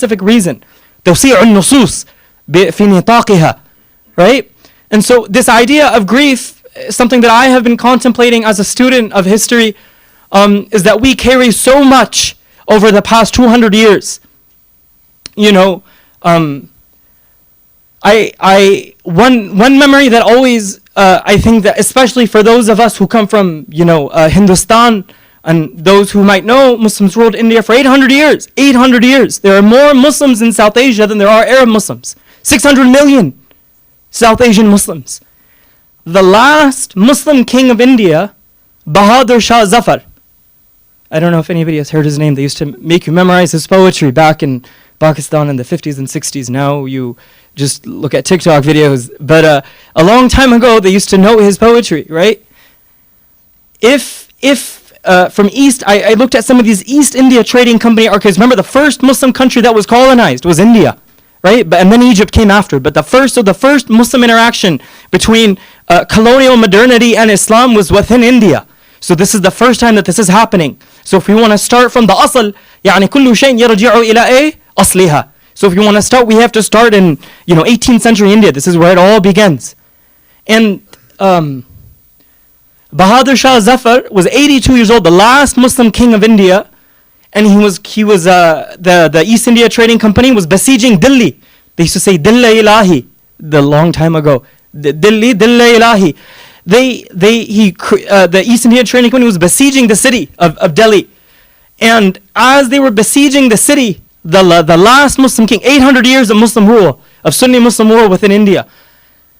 specific reason. توسيع النصوص في نطاقها, right? And so this idea of grief is something that I have been contemplating as a student of history, is that we carry so much over the past 200 years. You know, one memory that always, I think that especially for those of us who come from, Hindustan, and those who might know, Muslims ruled India for 800 years. 800 years. There are more Muslims in South Asia than there are Arab Muslims. 600 million South Asian Muslims. The last Muslim king of India, Bahadur Shah Zafar. I don't know if anybody has heard his name. They used to make you memorize his poetry back in Pakistan in the 50s and 60s. Now you just look at TikTok videos. But a long time ago, they used to know his poetry, right? If from East, I looked at some of these East India trading company archives. Remember, the first Muslim country that was colonized was India, right? And then Egypt came after. But the first Muslim interaction between colonial modernity and Islam was within India. So this is the first time that this is happening. So if we want to start from the asl, يعني كل شيء يرجع إلى إيه أصلها. So if you want to start, we have to start in 18th century India. This is where it all begins. And Bahadur Shah Zafar was 82 years old, the last Muslim king of India, and he was the East India Trading Company was besieging Delhi. They used to say Dilla Ilahi, the long time ago. Delhi, Dilla Ilahi. The East India Trading Company was besieging the city of Delhi, and as they were besieging the city, the last Muslim king, 800 years of Muslim rule, of Sunni Muslim rule within India.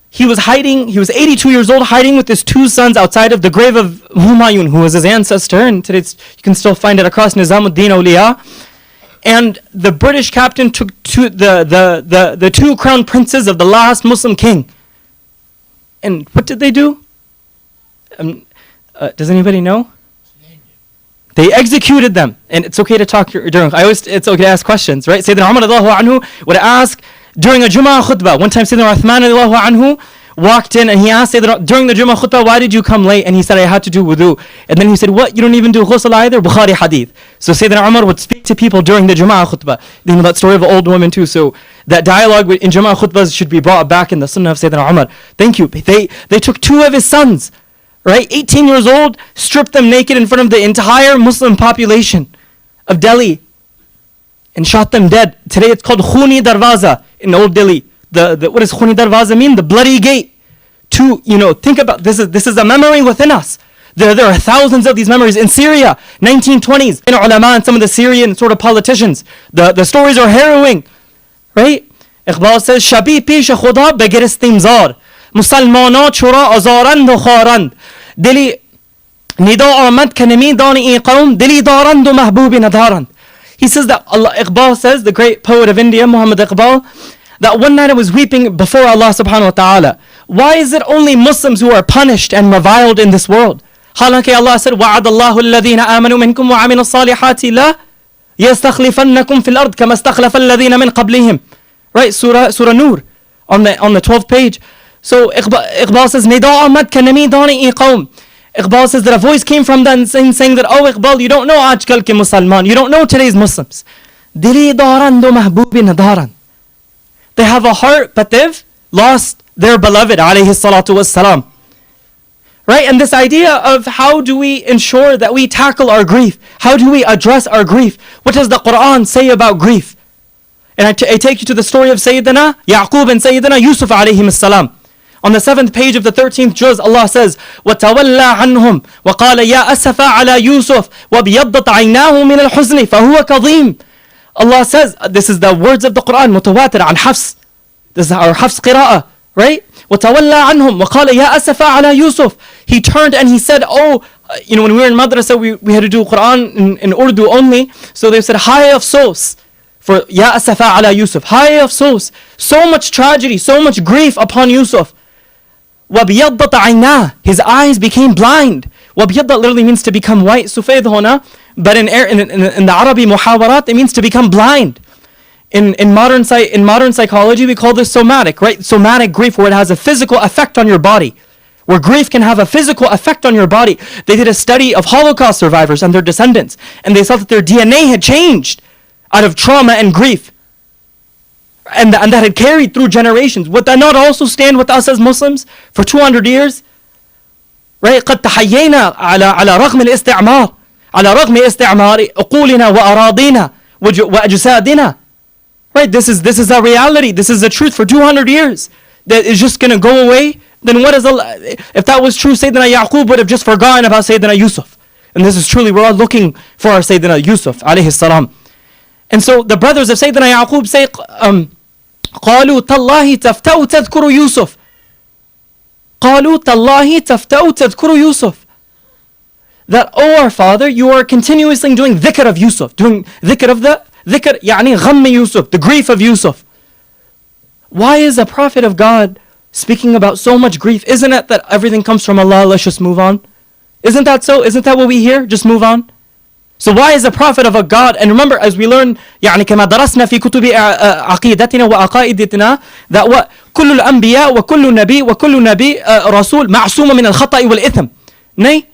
He was 82 years old, hiding with his two sons outside of the grave of Humayun, who was his ancestor, and today you can still find it across Nizamuddin Awliya. And the British captain took the two crown princes of the last Muslim king. And what did they do? Does anybody know? They executed them. And it's okay to talk during. It's okay to ask questions, right? Sayyidina Umar radiallahu anhu would ask during a Jummah khutbah. One time Sayyidina Uthman radiallahu anhu walked in and he asked during the Jummah khutbah, why did you come late? And he said, I had to do wudu. And then he said, what? You don't even do ghusl either? Bukhari hadith. So Sayyidina Umar would speak to people during the Jummah khutbah. You know that story of an old woman too. So that dialogue in Jummah khutbahs should be brought back in the sunnah of Sayyidina Umar. Thank you. They took two of his sons, right? 18 years old, stripped them naked in front of the entire Muslim population of Delhi and shot them dead. Today it's called Khuni Darwaza in Old Delhi. What does Khuni Darwaza mean? The bloody gate. Think about this is a memory within us. There are thousands of these memories in Syria, 1920s, in ulama and some of the Syrian sort of politicians. The stories are harrowing, right? Iqbal says, Shabi pish khuda begirist imzar. Musalmana chura azarand و kharand. Dili nida amad kanami dani qawm dili darand و mahbubi nadarand. He says that Iqbal says, the great poet of India, Muhammad Iqbal, that one night I was weeping before Allah subhanahu wa ta'ala. Why is it only Muslims who are punished and reviled in this world? Halanki Allah said, وَعَدَ اللَّهُ الَّذِينَ آمَنُوا مِنْكُمْ وَعَمِلُوا الصَّالِحَاتِ لَا يَسْتَخْلِفَنَّكُمْ فِي الْأَرْضِ كَمَا اسْتَخْلَفَ الَّذِينَ مِنْ قَبْلِهِمْ. Right, Surah Nur, on the 12th page. So Iqbal says, نِدَاءَ مَدْ كَنَمِي دَانِئِ قَوْمٍ. Iqbal says that a voice came from them saying that, oh Iqbal, you don't know aajkal ke Musalman, you don't know today's Muslims. Dili daran do mahbubi nadaran. They have a heart, but they've lost their beloved, alayhi salatu wassalam. Right? And this idea of how do we ensure that we tackle our grief? How do we address our grief? What does the Quran say about grief? And I take you to the story of Sayyidina Yaqub and Sayyidina Yusuf alayhim as-salam. On the 7th page of the 13th juz, Allah says, وَتَوَلَّى عَنْهُمْ وَقَالَ يَا أَسَفَى عَلَى يُوسُف وَبْيَضَّتْ عَيْنَاهُ مِنَ الْحُزْنِ فَهُوَ كَظِيمٌ. Allah says, this is the words of the Quran, mutawatir an Hafs. This is our Hafs qira'ah, right? وَتَوَلَّى عَنْهُمْ وَقَالَ يَا أَسَفَى عَلَى يُوسُف. He turned and he said, when we were in madrasa, we had to do Quran in Urdu only. So they said, high afsos. For Ya Asafa ala Yusuf, high afsos. So much tragedy, so much grief upon Yusuf. وَبْيَضَّتْ عَيْنَاهُ. His eyes became blind. وَبْيَضَّ literally means to become white. Sufeid hona. But in the Arabi muhawarat, it means to become blind. In modern psychology, we call this somatic, right? Somatic grief, where it has a physical effect on your body. Where grief can have a physical effect on your body. They did a study of Holocaust survivors and their descendants, and they saw that their DNA had changed out of trauma and grief. and that had carried through generations. Would that not also stand with us as Muslims for 200 years? Right? قد تحيينا على رغم الاستعمار على رغم استعمار عقولنا وأراضينا وأجسادنا. Right? This is a reality. This is the truth for 200 years. That is just going to go away. Then what is Allah? If that was true, Sayyidina Yaqub would have just forgotten about Sayyidina Yusuf. And this is truly, we're all looking for our Sayyidina Yusuf alayhi salam. And so the brothers of Sayyidina Yaqub say, قالوا تالله تفتأ تذكر يوسف. قالوا تالله تفتأ تذكر يوسف. That, oh our father, you are continuously doing dhikr of Yusuf, doing dhikr of the dhikr, يعني غم Yusuf, the grief of Yusuf. Why is a prophet of God speaking about so much grief? Isn't it that everything comes from Allah? Let's just move on. Isn't that so? Isn't that what we hear? Just move on. So why is a prophet of a God? And remember, as we learn, يعني كما درسنا في كتب عقيدتنا وعقائدتنا, that what كل الأنبياء وكل نبي وكل نبي رسول معصوم من الخطأ والإثم. Nay,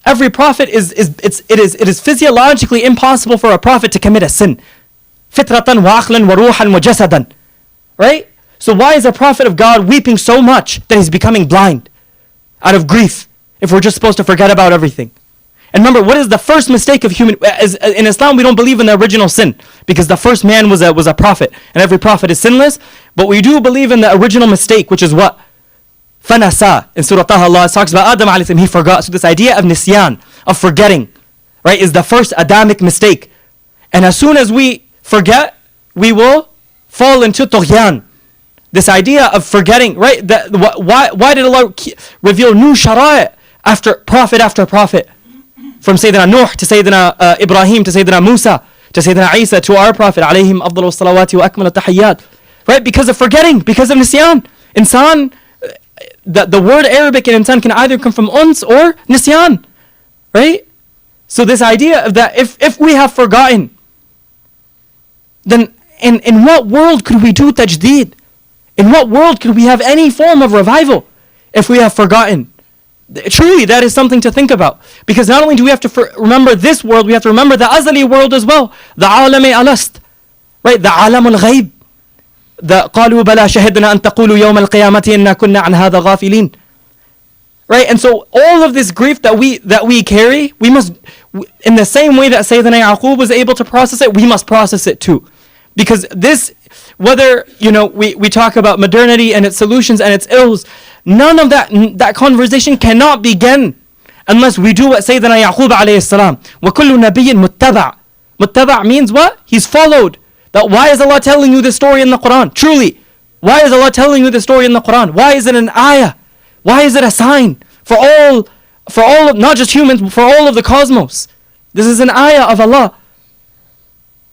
every prophet it is physiologically impossible for a prophet to commit a sin. فطرة وعقلا وروحا وجسدا. Right? So why is a prophet of God weeping so much that he's becoming blind out of grief, if we're just supposed to forget about everything? And remember, what is the first mistake of human? In Islam, we don't believe in the original sin, because the first man was a prophet, and every prophet is sinless. But we do believe in the original mistake, which is what? Fanasa. In Surah Taha, Allah talks about Adam alayhi salam, he forgot. So this idea of nisyan, of forgetting, right, is the first Adamic mistake. And as soon as we forget, we will fall into tughyan. This idea of forgetting, right? Why did Allah reveal new shara'i after prophet? From Sayyidina Nuh to Sayyidina Ibrahim to Sayyidina Musa to Sayyidina Isa to our Prophet alayhim afdalu salawati wa akmal tahiyyat. Right? Because of forgetting, because of nisyan. Insan, the word Arabic in insan can either come from uns or nisyan. Right? So this idea of that, if we have forgotten, then in what world could we do tajdeed? In what world could we have any form of revival if we have forgotten? Truly, that is something to think about. Because not only do we have to remember this world, we have to remember the azali world as well. The alami alast. Right? The alam al-ghayb. The قالوا بلا شهدنا أن تقولوا يوم القيامة إنا كنا عن هذا غافلين. Right? And so all of this grief that we carry, we must, in the same way that Sayyidina Yaqub was able to process it, we must process it too. Because this, whether, we talk about modernity and its solutions and its ills, none of that conversation cannot begin unless we do what Sayyidina Yaqub alayhi salam. وَكُلُّ نَبِيٍّ مُتَّبَعٍ. Muttaba' means what? He's followed. That why is Allah telling you this story in the Quran? Truly, why is Allah telling you this story in the Quran? Why is it an ayah? Why is it a sign for all of, not just humans, but for all of the cosmos? This is an ayah of Allah.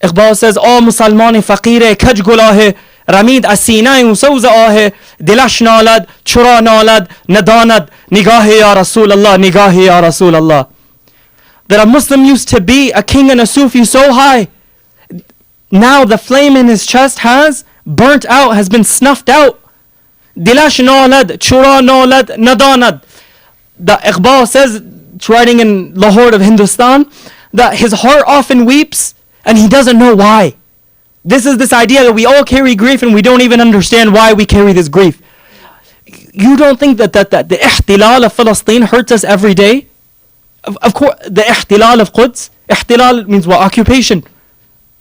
Iqbal says, "O Musalman faqire kaj gulahe ramid asinae usawza ahe dilash nalad chura nalad nadanad nigahe ya Rasulallah nigahe ya Rasulallah." That a Muslim used to be a king and a Sufi so high, now the flame in his chest has burnt out, has been snuffed out. Dilash nalad chura nalad nadanad. The Iqbal says, writing in Lahore of Hindustan, that his heart often weeps and he doesn't know why. This is this idea that we all carry grief and we don't even understand why we carry this grief. You don't think that the ihtilal of Palestine hurts us every day? Of course, the ihtilal of Quds, ihtilal means what? Occupation.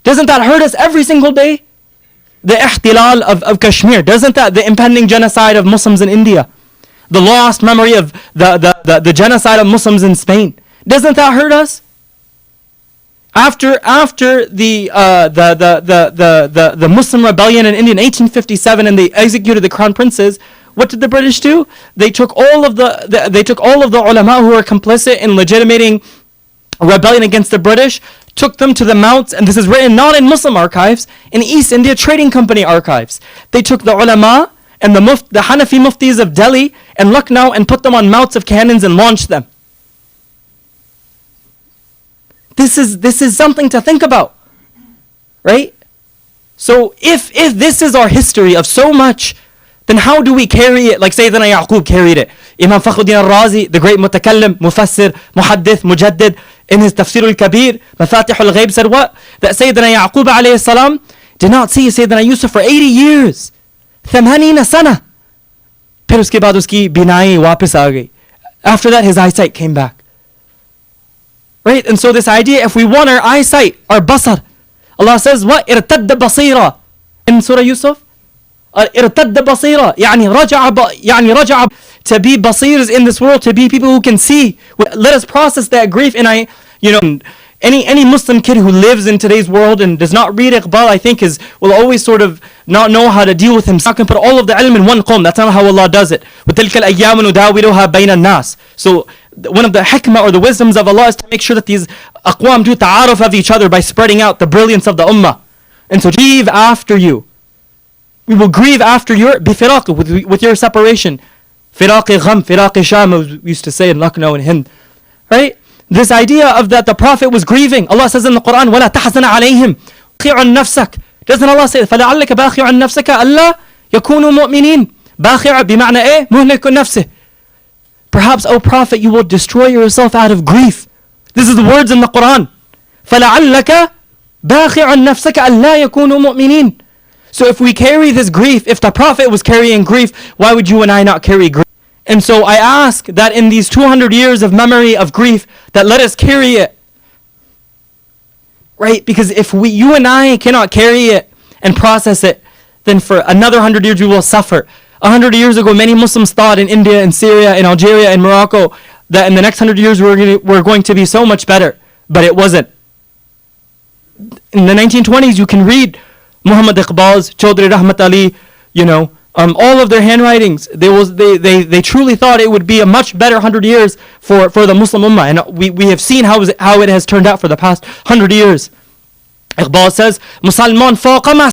Doesn't that hurt us every single day? The ihtilal of Kashmir, doesn't that, the impending genocide of Muslims in India, the lost memory of the genocide of Muslims in Spain, doesn't that hurt us? After the Muslim rebellion in India in 1857 and they executed the crown princes, what did the British do? They took all of the ulama who were complicit in legitimating rebellion against the British, took them to the mounts, and this is written not in Muslim archives, in East India Trading Company archives. They took the ulama and the Hanafi muftis of Delhi and Lucknow and put them on mounts of cannons and launched them. This is something to think about, right? So if this is our history of so much, then how do we carry it like Sayyidina Yaqub carried it? Imam Fakhruddin al-Razi, the great mutakallim, mufassir, muhaddith, mujaddid, in his Tafsir al-Kabir, Mafatih al-Ghayb said what? That Sayyidina Yaqub alayhi salam did not see Sayyidina Yusuf for 80 years. 80 sana. फिर उसके बाद उसकी बीनाई वापस आ गई. After that, his eyesight came back. Right? And so this idea, if we want our eyesight, our basar, Allah says, what? ارتد بصيرة. In Surah Yusuf, ارتد بصيرة. يعني رجع to be basirs in this world, to be people who can see. Let us process that grief. And any Muslim kid who lives in today's world and does not read Iqbal, I think will always sort of not know how to deal with himself. Not going to put all of the ilm in one qawm. That's not how Allah does it. وَتِلْكَ الْأَيَّامُ نُدَاوِلُهَا بَيْنَ النَّاسِ. So one of the hikmah or the wisdoms of Allah is to make sure that these aqwam do ta'aruf of each other by spreading out the brilliance of the ummah. And so grieve after you. We will grieve after your bifiraq, with your separation. Firaq-i gham, Firaq-i sham, we used to say in Lucknow and Hind. Right? This idea of that the Prophet was grieving. Allah says in the Quran, وَلَا تَحْزَنَ عَلَيْهِمْ بَاخِعٌ نَفْسَكَ. Doesn't Allah say, فَلَعَلَّكَ بَاخِعٌ نَفْسَكَ أَلَّا يَكُونُوا مُؤْمِنِينَ. بَاخِعٌ بِمَعْنَى إيه؟ مُهْلِكُ نَفْسِهِ. Perhaps, O Prophet, you will destroy yourself out of grief. This is the words in the Quran. فَلَعَلَّكَ بَاخِعٌ نَفْسَكَ أَلَّا يَكُونُوا مُؤْمِنِينَ. So if we carry this grief, if the Prophet was carrying grief, why would you and I not carry grief? And so I ask that in these 200 years of memory of grief, that let us carry it. Right? Because if you and I cannot carry it and process it, then for another 100 years we will suffer. 100 years ago, many Muslims thought in India, in Syria, in Algeria, in Morocco, that in the next 100 years we're going to be so much better. But it wasn't. In the 1920s, you can read Muhammad Iqbal's, Chaudhry Rahmat Ali, all of their handwritings. They truly thought it would be a much better 100 years for the Muslim Ummah. And we have seen how it has turned out for the past 100 years. Iqbal says, Musalman fawqa ma